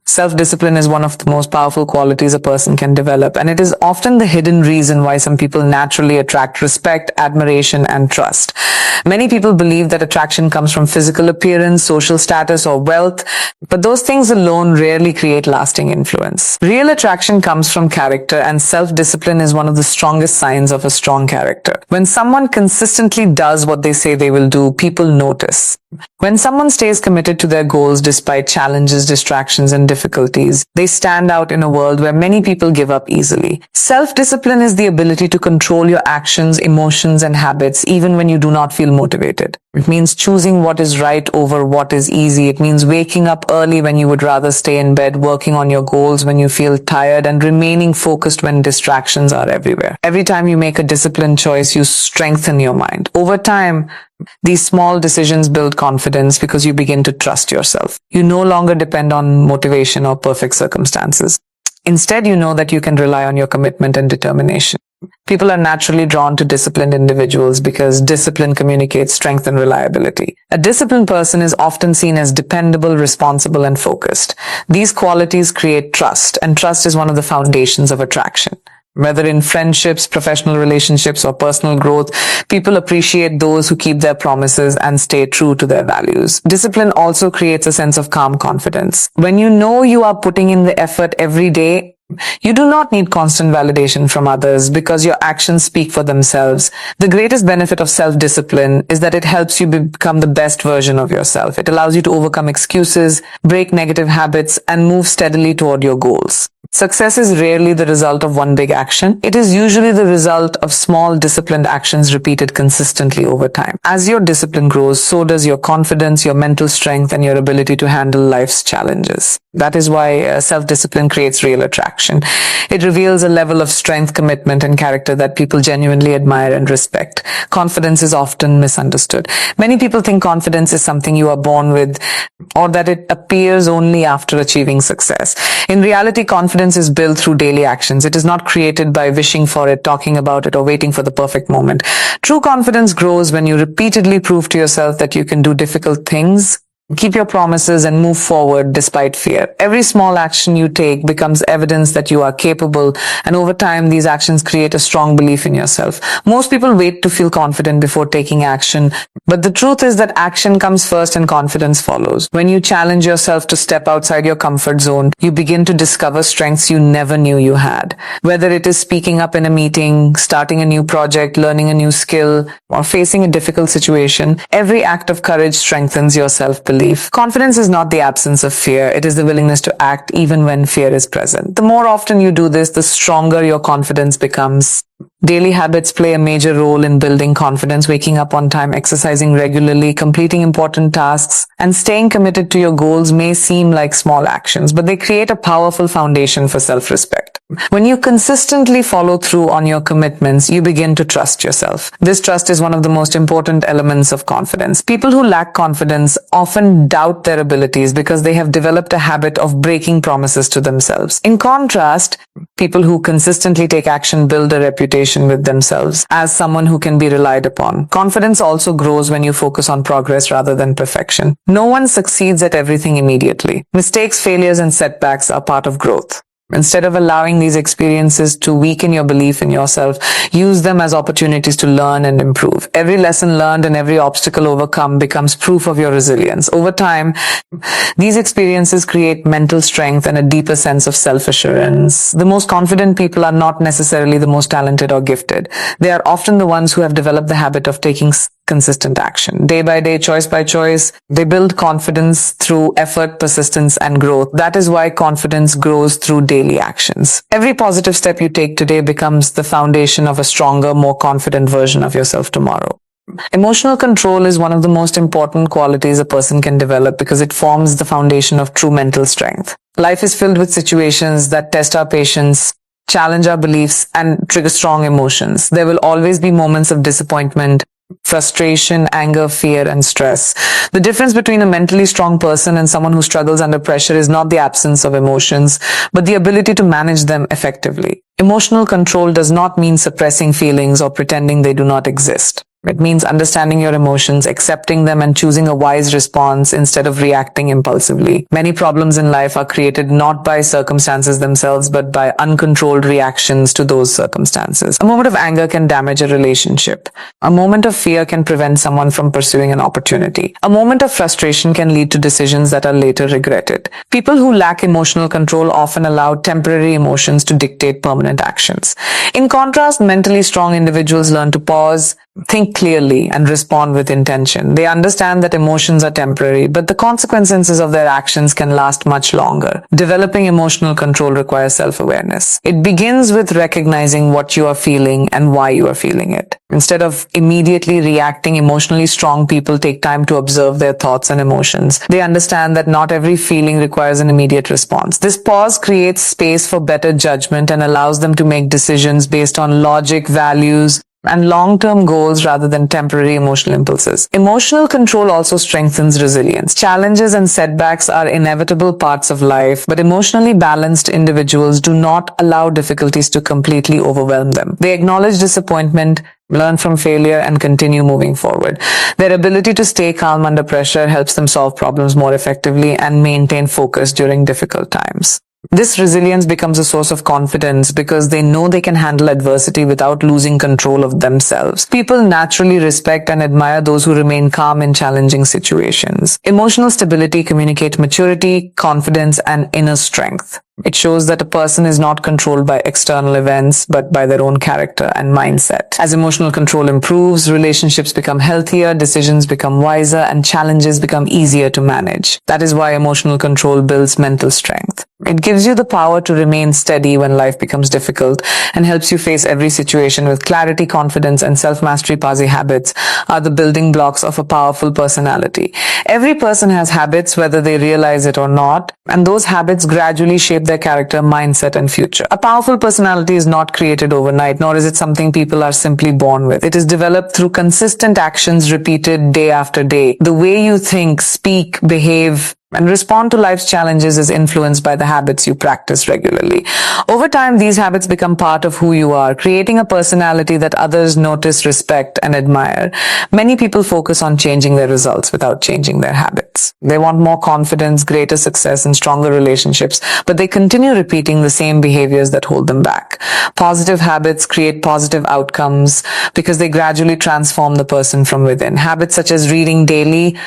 Self-discipline is one of the most powerful qualities a person can develop, and it is often the hidden reason why some people naturally attract respect, admiration, and trust. Many people believe that attraction comes from physical appearance, social status, or wealth, but those things alone rarely create lasting influence. Real attraction comes from character, and self-discipline is one of the strongest signs of a strong character. When someone consistently does what they say they will do, people notice. When someone stays committed to their goals despite challenges, distractions, and difficulties, they stand out in a world where many people give up easily. Self-discipline is the ability to control your actions, emotions, and habits even when you do not feel motivated. It means choosing what is right over what is easy. It means waking up early when you would rather stay in bed, working on your goals when you feel tired, and remaining focused when distractions are everywhere. Every time you make a disciplined choice, you strengthen your mind. Over time, these small decisions build confidence because you begin to trust yourself. You no longer depend on motivation or perfect circumstances. Instead, you know that you can rely on your commitment and determination. People are naturally drawn to disciplined individuals because discipline communicates strength and reliability. A disciplined person is often seen as dependable, responsible, and focused. These qualities create trust, and trust is one of the foundations of attraction. Whether in friendships, professional relationships, or personal growth, people appreciate those who keep their promises and stay true to their values. Discipline also creates a sense of calm confidence. When you know you are putting in the effort every day, you do not need constant validation from others because your actions speak for themselves. The greatest benefit of self-discipline is that it helps you become the best version of yourself. It allows you to overcome excuses, break negative habits, and move steadily toward your goals. Success is rarely the result of one big action. It is usually the result of small, disciplined actions repeated consistently over time. As your discipline grows, so does your confidence, your mental strength, and your ability to handle life's challenges. That is why self-discipline creates real attraction. It reveals a level of strength, commitment, and character that people genuinely admire and respect. Confidence is often misunderstood. Many people think confidence is something you are born with, or that it appears only after achieving success. In reality, confidence is built through daily actions. It is not created by wishing for it, talking about it, or waiting for the perfect moment. True confidence grows when you repeatedly prove to yourself that you can do difficult things, keep your promises, and move forward despite fear. Every small action you take becomes evidence that you are capable, and over time, these actions create a strong belief in yourself. Most people wait to feel confident before taking action, but the truth is that action comes first and confidence follows. When you challenge yourself to step outside your comfort zone, you begin to discover strengths you never knew you had. Whether it is speaking up in a meeting, starting a new project, learning a new skill, or facing a difficult situation, every act of courage strengthens your self-belief. Confidence is not the absence of fear. It is the willingness to act even when fear is present. The more often you do this, the stronger your confidence becomes. Daily habits play a major role in building confidence. Waking up on time, exercising regularly, completing important tasks, and staying committed to your goals may seem like small actions, but they create a powerful foundation for self-respect. When you consistently follow through on your commitments, you begin to trust yourself. This trust is one of the most important elements of confidence. People who lack confidence often doubt their abilities because they have developed a habit of breaking promises to themselves. In contrast, people who consistently take action build a reputation with themselves as someone who can be relied upon. Confidence also grows when you focus on progress rather than perfection. No one succeeds at everything immediately. Mistakes, failures, and setbacks are part of growth. Instead of allowing these experiences to weaken your belief in yourself, use them as opportunities to learn and improve. Every lesson learned and every obstacle overcome becomes proof of your resilience. Over time, these experiences create mental strength and a deeper sense of self-assurance. The most confident people are not necessarily the most talented or gifted. They are often the ones who have developed the habit of taking consistent action. Day by day, choice by choice, they build confidence through effort, persistence, and growth. That is why confidence grows through daily actions. Every positive step you take today becomes the foundation of a stronger, more confident version of yourself tomorrow. Emotional control is one of the most important qualities a person can develop because it forms the foundation of true mental strength. Life is filled with situations that test our patience, challenge our beliefs, and trigger strong emotions. There will always be moments of disappointment, frustration, anger, fear, and stress. The difference between a mentally strong person and someone who struggles under pressure is not the absence of emotions, but the ability to manage them effectively. Emotional control does not mean suppressing feelings or pretending they do not exist. It means understanding your emotions, accepting them, and choosing a wise response instead of reacting impulsively. Many problems in life are created not by circumstances themselves, but by uncontrolled reactions to those circumstances. A moment of anger can damage a relationship. A moment of fear can prevent someone from pursuing an opportunity. A moment of frustration can lead to decisions that are later regretted. People who lack emotional control often allow temporary emotions to dictate permanent actions. In contrast, mentally strong individuals learn to pause, think clearly, and respond with intention. They understand that emotions are temporary, but the consequences of their actions can last much longer. Developing emotional control requires self-awareness. It begins with recognizing what you are feeling and why you are feeling it. Instead of immediately reacting, emotionally strong people take time to observe their thoughts and emotions. They understand that not every feeling requires an immediate response. This pause creates space for better judgment and allows them to make decisions based on logic, values, and long-term goals rather than temporary emotional impulses. Emotional control also strengthens resilience. Challenges and setbacks are inevitable parts of life, but emotionally balanced individuals do not allow difficulties to completely overwhelm them. They acknowledge disappointment, learn from failure, and continue moving forward. Their ability to stay calm under pressure helps them solve problems more effectively and maintain focus during difficult times. This resilience becomes a source of confidence because they know they can handle adversity without losing control of themselves. People naturally respect and admire those who remain calm in challenging situations. Emotional stability communicates maturity, confidence, and inner strength. It shows that a person is not controlled by external events, but by their own character and mindset. As emotional control improves, relationships become healthier, decisions become wiser, and challenges become easier to manage. That is why emotional control builds mental strength. It gives you the power to remain steady when life becomes difficult and helps you face every situation with clarity, confidence, and self-mastery. Positive habits are the building blocks of a powerful personality. Every person has habits, whether they realize it or not, and those habits gradually shape their character, mindset, and future. A powerful personality is not created overnight, nor is it something people are simply born with. It is developed through consistent actions repeated day after day. The way you think, speak, behave, and respond to life's challenges is influenced by the habits you practice regularly. Over time, these habits become part of who you are, creating a personality that others notice, respect, and admire. Many people focus on changing their results without changing their habits. They want more confidence, greater success, and stronger relationships, but they continue repeating the same behaviors that hold them back. Positive habits create positive outcomes because they gradually transform the person from within. Habits such as reading daily,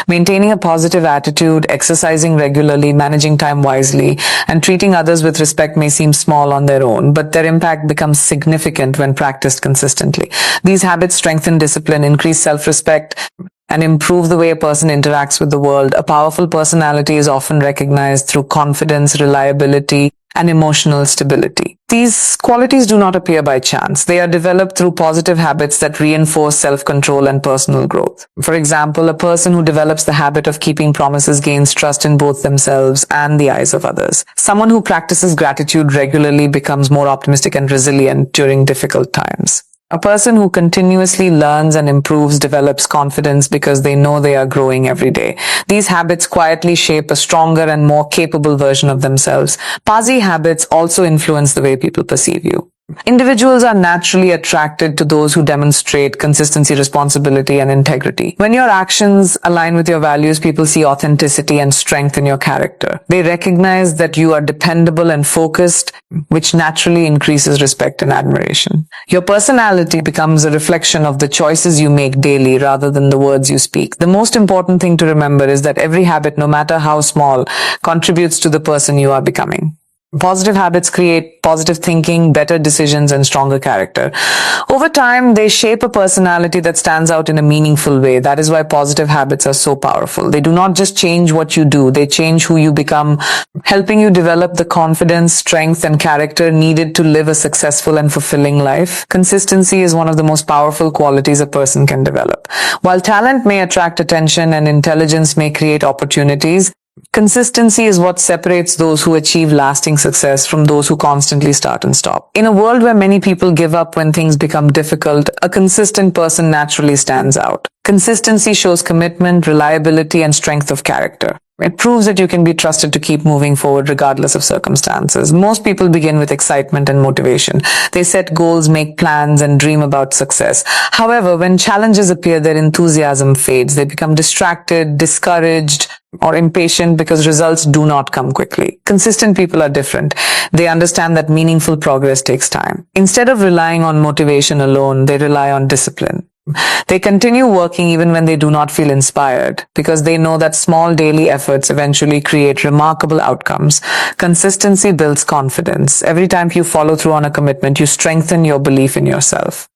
maintaining a positive attitude, exercising regularly, managing time wisely, and treating others with respect may seem small on their own, but their impact becomes significant when practiced consistently. These habits strengthen discipline, increase self-respect, and improve the way a person interacts with the world. A powerful personality is often recognized through confidence, reliability, and emotional stability. These qualities do not appear by chance. They are developed through positive habits that reinforce self-control and personal growth. For example, a person who develops the habit of keeping promises gains trust in both themselves and the eyes of others. Someone who practices gratitude regularly becomes more optimistic and resilient during difficult times. A person who continuously learns and improves develops confidence because they know they are growing every day. These habits quietly shape a stronger and more capable version of themselves. Positive habits also influence the way people perceive you. Individuals are naturally attracted to those who demonstrate consistency, responsibility, and integrity. When your actions align with your values, people see authenticity and strength in your character. They recognize that you are dependable and focused, which naturally increases respect and admiration. Your personality becomes a reflection of the choices you make daily rather than the words you speak. The most important thing to remember is that every habit, no matter how small, contributes to the person you are becoming. Positive habits create positive thinking, better decisions, and stronger character. Over time, they shape a personality that stands out in a meaningful way. That is why positive habits are so powerful. They do not just change what you do, they change who you become, helping you develop the confidence, strength, and character needed to live a successful and fulfilling life. Consistency is one of the most powerful qualities a person can develop. While talent may attract attention and intelligence may create opportunities, consistency is what separates those who achieve lasting success from those who constantly start and stop. In a world where many people give up when things become difficult, a consistent person naturally stands out. Consistency shows commitment, reliability, and strength of character. It proves that you can be trusted to keep moving forward regardless of circumstances. Most people begin with excitement and motivation. They set goals, make plans, and dream about success. However, when challenges appear, their enthusiasm fades. They become distracted, discouraged, or impatient because results do not come quickly. Consistent people are different. They understand that meaningful progress takes time. Instead of relying on motivation alone, they rely on discipline. They continue working even when they do not feel inspired because they know that small daily efforts eventually create remarkable outcomes. Consistency builds confidence. Every time you follow through on a commitment, you strengthen your belief in yourself.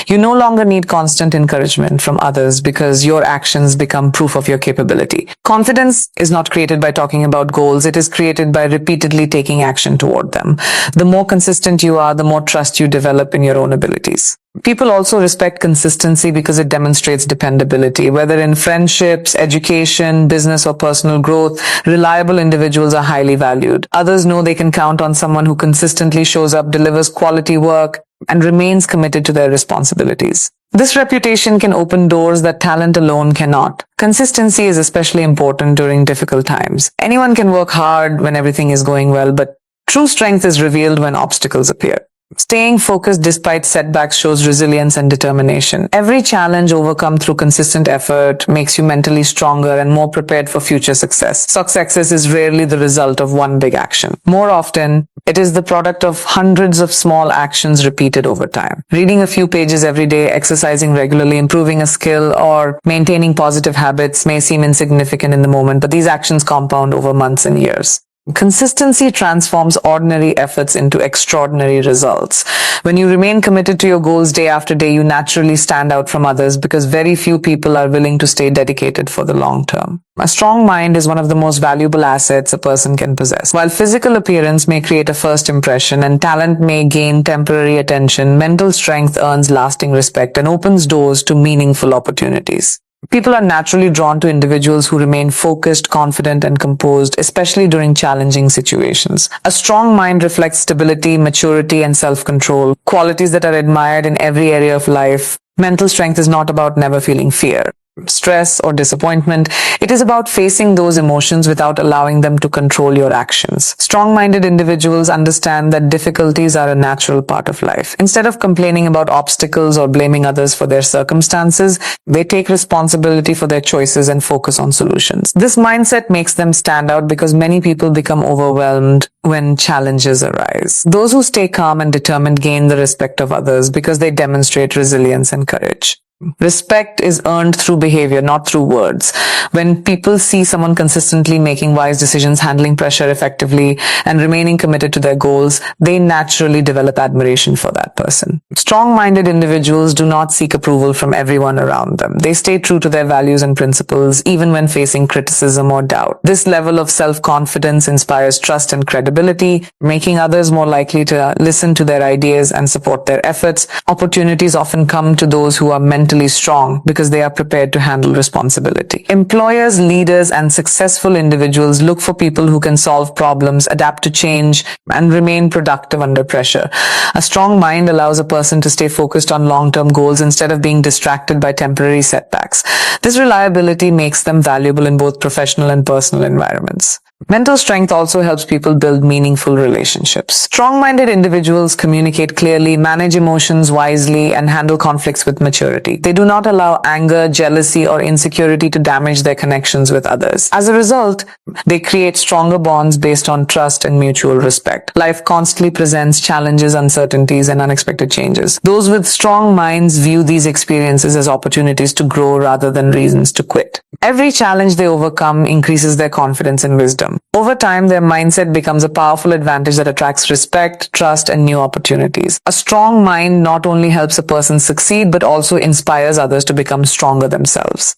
You no longer need constant encouragement from others because your actions become proof of your capability. Confidence is not created by talking about goals. It is created by repeatedly taking action toward them. The more consistent you are, the more trust you develop in your own abilities. People also respect consistency because it demonstrates dependability. Whether in friendships, education, business, or personal growth, reliable individuals are highly valued. Others know they can count on someone who consistently shows up, delivers quality work, and remains committed to their responsibilities. This reputation can open doors that talent alone cannot. Consistency is especially important during difficult times. Anyone can work hard when everything is going well, but true strength is revealed when obstacles appear. Staying focused despite setbacks shows resilience and determination. Every challenge overcome through consistent effort makes you mentally stronger and more prepared for future success. Success is rarely the result of one big action. More often, it is the product of hundreds of small actions repeated over time. Reading a few pages every day, exercising regularly, improving a skill, or maintaining positive habits may seem insignificant in the moment, but these actions compound over months and years. Consistency transforms ordinary efforts into extraordinary results. When you remain committed to your goals day after day, you naturally stand out from others because very few people are willing to stay dedicated for the long term. A strong mind is one of the most valuable assets a person can possess. While physical appearance may create a first impression and talent may gain temporary attention, mental strength earns lasting respect and opens doors to meaningful opportunities. People are naturally drawn to individuals who remain focused, confident, and composed, especially during challenging situations. A strong mind reflects stability, maturity, and self-control, qualities that are admired in every area of life. Mental strength is not about never feeling fear, stress, or disappointment. It is about facing those emotions without allowing them to control your actions. Strong-minded individuals understand that difficulties are a natural part of life. Instead of complaining about obstacles or blaming others for their circumstances, they take responsibility for their choices and focus on solutions. This mindset makes them stand out because many people become overwhelmed when challenges arise. Those who stay calm and determined gain the respect of others because they demonstrate resilience and courage. Respect is earned through behavior, not through words. When people see someone consistently making wise decisions, handling pressure effectively, and remaining committed to their goals, they naturally develop admiration for that person. Strong-minded individuals do not seek approval from everyone around them. They stay true to their values and principles, even when facing criticism or doubt. This level of self-confidence inspires trust and credibility, making others more likely to listen to their ideas and support their efforts. Opportunities often come to those who are mentally strong because they are prepared to handle responsibility. Employers, leaders, and successful individuals look for people who can solve problems, adapt to change, and remain productive under pressure. A strong mind allows a person to stay focused on long-term goals instead of being distracted by temporary setbacks. This reliability makes them valuable in both professional and personal environments. Mental strength also helps people build meaningful relationships. Strong-minded individuals communicate clearly, manage emotions wisely, and handle conflicts with maturity. They do not allow anger, jealousy, or insecurity to damage their connections with others. As a result, they create stronger bonds based on trust and mutual respect. Life constantly presents challenges, uncertainties, and unexpected changes. Those with strong minds view these experiences as opportunities to grow rather than reasons to quit. Every challenge they overcome increases their confidence and wisdom. Over time, their mindset becomes a powerful advantage that attracts respect, trust, and new opportunities. A strong mind not only helps a person succeed, but also inspires others to become stronger themselves.